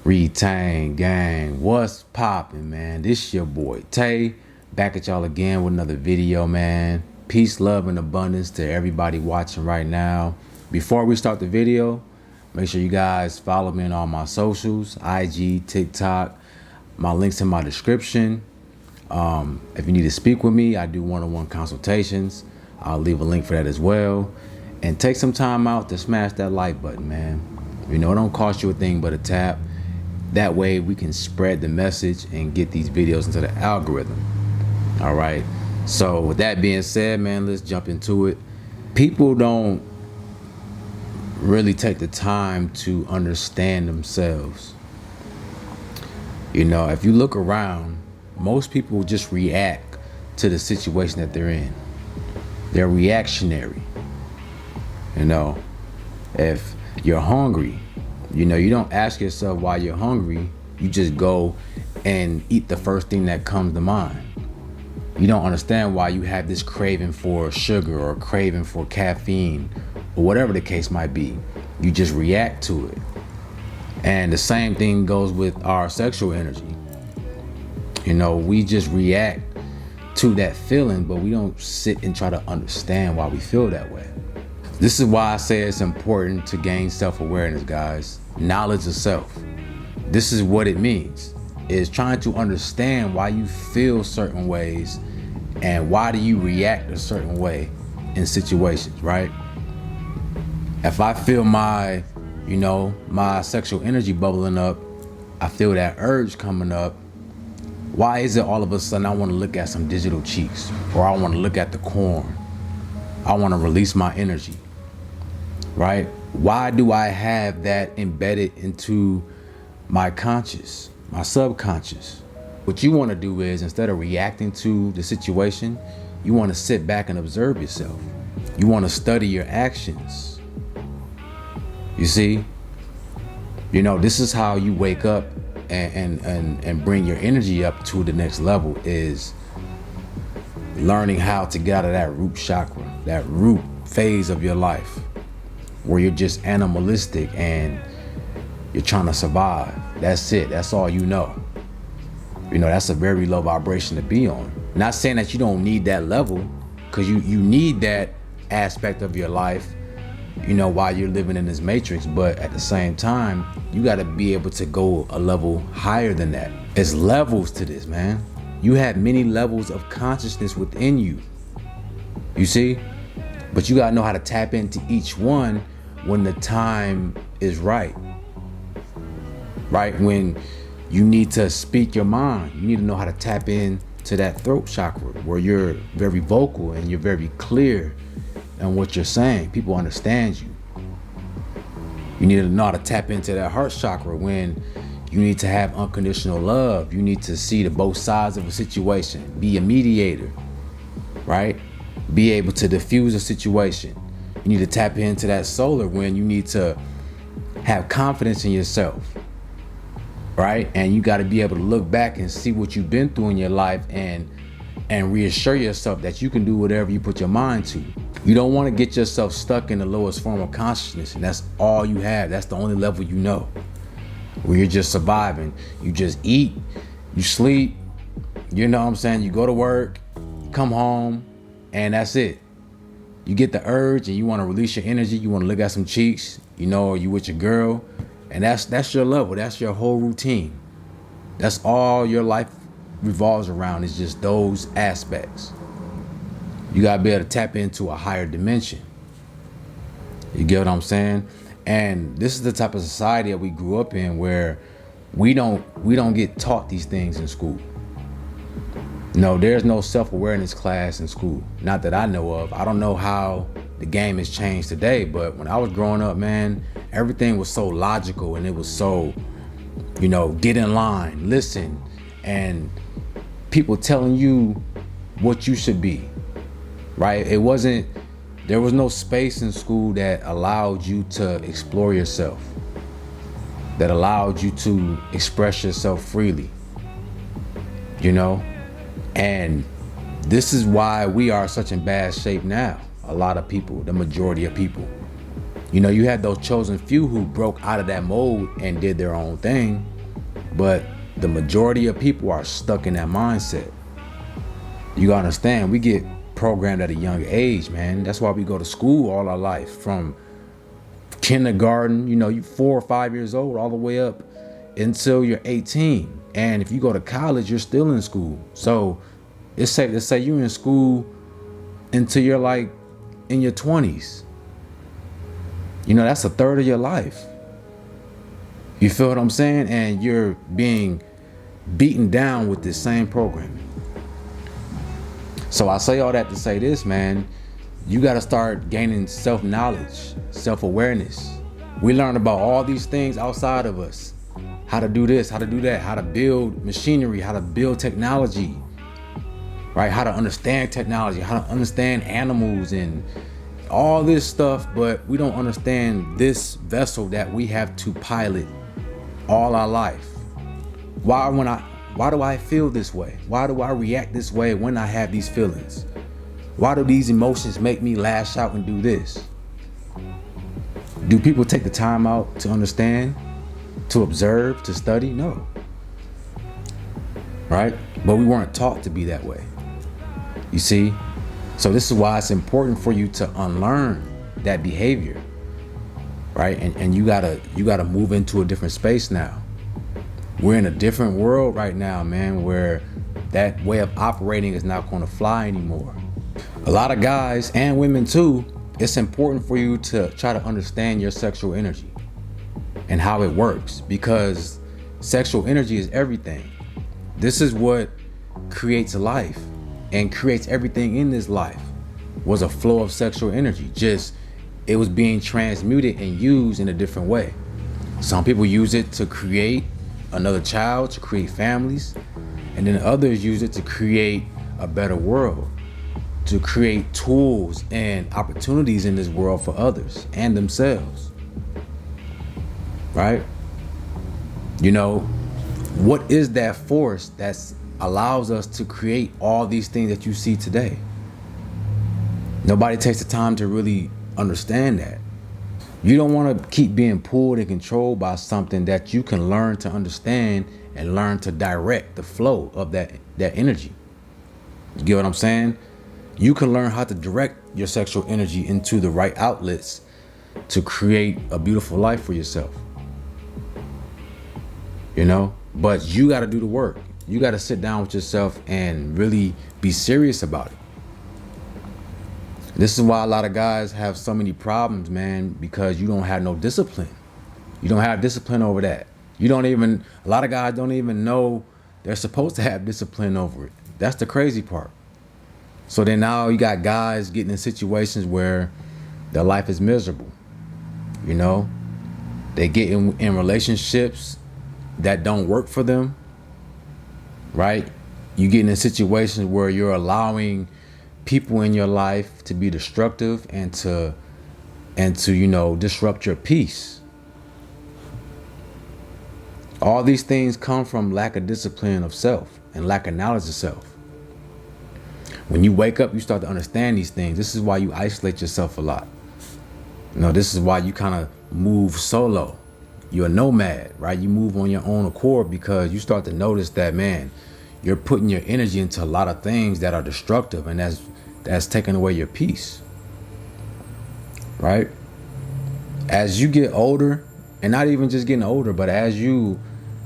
Retain gang, what's poppin', man? This your boy Tay, back at y'all again with another video, man. Peace, love, and abundance to everybody watching right now. Before we start the video, make sure you guys follow me on all my socials, IG, TikTok. My links in my description. If you need to speak with me, I do one-on-one consultations. I'll leave a link for that as well. And take some time out to smash that like button, man. You know, it don't cost you a thing but a tap. That way we can spread the message and get these videos into the algorithm. All right. So with that being said, man, let's jump into it. People don't really take the time to understand themselves. You know, if you look around, most people just react to the situation that they're in. They're reactionary. You know, if you're hungry, you know, you don't ask yourself why you're hungry. You just go and eat the first thing that comes to mind. You don't understand why you have this craving for sugar or craving for caffeine or whatever the case might be. You just react to it. And the same thing goes with our sexual energy. You know, we just react to that feeling, but we don't sit and try to understand why we feel that way. This is why I say it's important to gain self-awareness, guys. Knowledge of self. This is what it means. Is trying to understand why you feel certain ways and why do you react a certain way in situations, right? If I feel my sexual energy bubbling up, I feel that urge coming up, why is it all of a sudden I want to look at some digital cheeks, or I want to look at the corn? I want to release my energy, right? Why do I have that embedded into my conscious, my subconscious? What you want to do is, instead of reacting to the situation, you want to sit back and observe yourself. You want to study your actions. You see, you know, this is how you wake up and bring your energy up to the next level, is learning how to get out of that root chakra, that root phase of your life where you're just animalistic and you're trying to survive. That's it. That's all you know. You know, that's a very low vibration to be on. Not saying that you don't need that level, because you need that aspect of your life, you know, while you're living in this matrix. But at the same time, you got to be able to go a level higher than that. There's levels to this, man. You have many levels of consciousness within you. You see? But you got to know how to tap into each one when the time is right. Right? When you need to speak your mind, you need to know how to tap in to that throat chakra where you're very vocal and you're very clear on what you're saying. People understand you. You need to know how to tap into that heart chakra when you need to have unconditional love. You need to see the both sides of a situation. Be a mediator, right? Be able to diffuse a situation. You need to tap into that solar when you need to have confidence in yourself, right? And you got to be able to look back and see what you've been through in your life and reassure yourself that you can do whatever you put your mind to. You don't want to get yourself stuck in the lowest form of consciousness, and that's all you have. That's the only level you know, where you're just surviving. You just eat, you sleep, you know what I'm saying? You go to work, you come home, and that's it. You get the urge and you want to release your energy. You want to look at some cheeks, you know, or you with your girl, and that's your level. That's your whole routine. That's all your life revolves around, is just those aspects. You gotta be able to tap into a higher dimension. You get what I'm saying? And this is the type of society that we grew up in, where we don't get taught these things in school. No, there's no self-awareness class in school. Not that I know of. I don't know how the game has changed today, but when I was growing up, man, everything was so logical, and it was so, you know, get in line, listen, and people telling you what you should be, right? There was no space in school that allowed you to explore yourself, that allowed you to express yourself freely, you know? And this is why we are such in bad shape now. A lot of people, the majority of people, You know, you had those chosen few who broke out of that mold and did their own thing, but the majority of people are stuck in that mindset. You gotta understand, we get programmed at a young age, man. That's why we go to school all our life, from kindergarten, you know, you 4 or 5 years old, all the way up until you're 18. And if you go to college, you're still in school. So it's safe to say you're in school until you're like in your 20s. You know, that's a third of your life. You feel what I'm saying? And you're being beaten down with this same programming. So I say all that to say this, man. You got to start gaining self-knowledge, self-awareness. We learn about all these things outside of us. How to do this, how to do that, how to build machinery, how to build technology, right? How to understand technology, how to understand animals and all this stuff, but we don't understand this vessel that we have to pilot all our life. Why do I feel this way? Why do I react this way when I have these feelings? Why do these emotions make me lash out and do this? Do people take the time out to understand, to observe, to study? No. Right? But we weren't taught to be that way. You see? So this is why it's important for you to unlearn that behavior. Right? And you gotta move into a different space now. We're in a different world right now, man, where that way of operating is not going to fly anymore. A lot of guys and women too, it's important for you to try to understand your sexual energy and how it works, because sexual energy is everything. This is what creates a life and creates everything in this life, was a flow of sexual energy. Just it was being transmuted and used in a different way. Some people use it to create another child, to create families, and then others use it to create a better world, to create tools and opportunities in this world for others and themselves. Right? You know, what is that force that allows us to create all these things that you see today? Nobody takes the time to really understand that. You don't want to keep being pulled and controlled by something that you can learn to understand and learn to direct the flow of that energy. You get what I'm saying? You can learn how to direct your sexual energy into the right outlets to create a beautiful life for yourself. You know? But you got to do the work. You got to sit down with yourself and really be serious about it. This is why a lot of guys have so many problems, man, because you don't have no discipline. You don't have discipline over that. A lot of guys don't even know they're supposed to have discipline over it. That's the crazy part. So then now you got guys getting in situations where their life is miserable. You know, they get in relationships that don't work for them, right? You get in situations where you're allowing people in your life to be destructive and to you know, disrupt your peace. All these things come from lack of discipline of self and lack of knowledge of self. When you wake up, you start to understand these things. This is why you isolate yourself a lot. You know, this is why you kind of move solo. You're a nomad, right? You move on your own accord because you start to notice that, man, you're putting your energy into a lot of things that are destructive, and that's taking away your peace, right? As you get older, and not even just getting older, but as you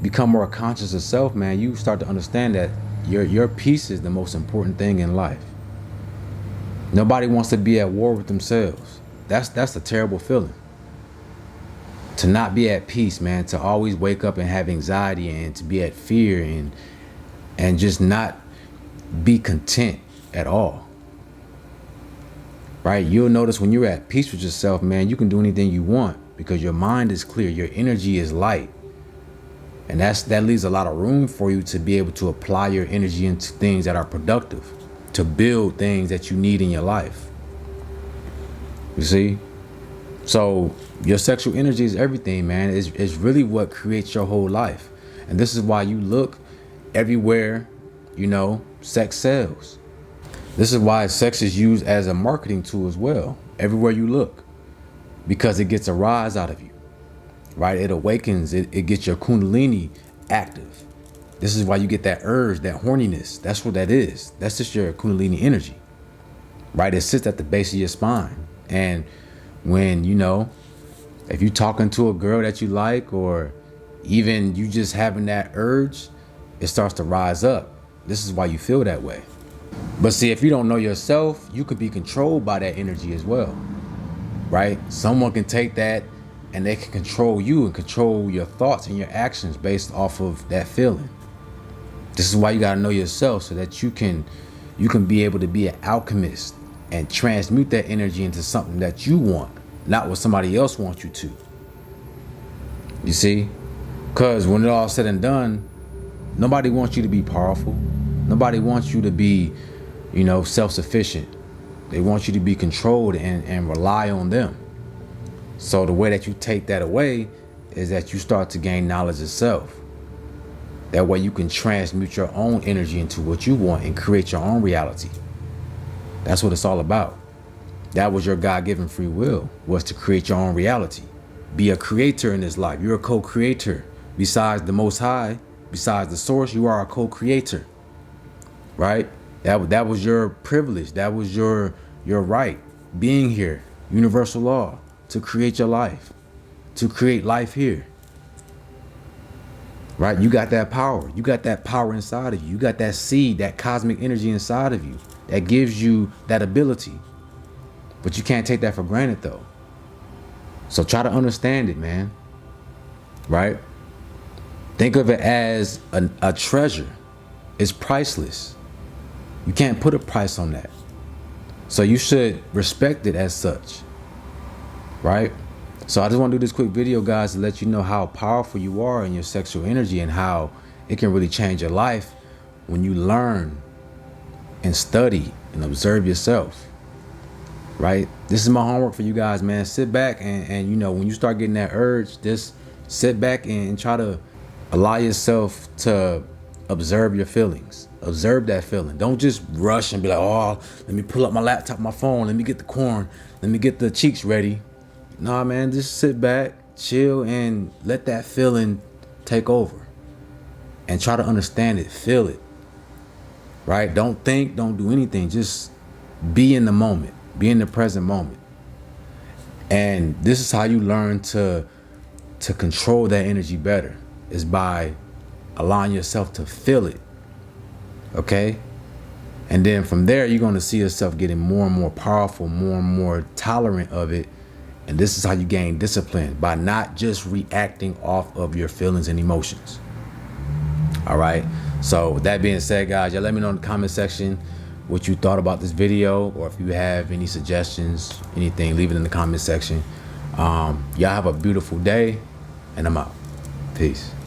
become more conscious of self, man, you start to understand that your peace is the most important thing in life. Nobody wants to be at war with themselves. That's a terrible feeling. To not be at peace, man, to always wake up and have anxiety and to be at fear and just not be content at all. Right? You'll notice when you're at peace with yourself, man, you can do anything you want because your mind is clear, your energy is light. And that leaves a lot of room for you to be able to apply your energy into things that are productive, to build things that you need in your life. You see? So your sexual energy is everything, man. It's really what creates your whole life. And this is why you look everywhere, you know, sex sells. This is why sex is used as a marketing tool as well. Everywhere you look. because it gets a rise out of you, right? It awakens, it gets your kundalini active. This is why you get that urge, that horniness. That's what that is. That's just your kundalini energy, right? It sits at the base of your spine. And when, if you're talking to a girl that you like, or even you just having that urge, it starts to rise up. This is why you feel that way. But see, if you don't know yourself, you could be controlled by that energy as well, right? Someone can take that and they can control you and control your thoughts and your actions based off of that feeling. This is why you gotta know yourself, so that you can be able to be an alchemist and transmute that energy into something that you want, not what somebody else wants you to. You see? Because when it all said and done, nobody wants you to be powerful. Nobody wants you to be, self-sufficient. They want you to be controlled and rely on them. So the way that you take that away is that you start to gain knowledge of self. That way you can transmute your own energy into what you want and create your own reality. That's what it's all about. That was your God-given free will, was to create your own reality. Be a creator in this life. You're a co-creator. Besides the Most High, besides the source, you are a co-creator, right? That was your privilege. That was your right. Being here, universal law, to create your life, to create life here, right? You got that power. You got that power inside of you. You got that seed, that cosmic energy inside of you that gives you that ability. But you can't take that for granted though. So try to understand it, man, right? Think of it as a treasure. It's priceless. You can't put a price on that. So you should respect it as such, right? So I just want to do this quick video, guys, to let you know how powerful you are in your sexual energy and how it can really change your life when you learn and study and observe yourself, right? This is my homework for you guys, man. Sit back and when you start getting that urge, just sit back and try to allow yourself to observe your feelings. Observe that feeling. Don't just rush and be like, oh, let me pull up my laptop, my phone. Let me get the corn. Let me get the cheeks ready. Nah, man, just sit back, chill, and let that feeling take over. And try to understand it, feel it, right? Don't think, don't do anything. Just be in the moment. Be in the present moment. And this is how you learn to control that energy better, is by allowing yourself to feel it, okay? And then from there, you're going to see yourself getting more and more powerful, more and more tolerant of it. And this is how you gain discipline, by not just reacting off of your feelings and emotions. All right. So with that being said, guys, y'all let me know in the comment section what you thought about this video, or if you have any suggestions, anything, leave it in the comment section. Y'all have a beautiful day, and I'm out. Peace.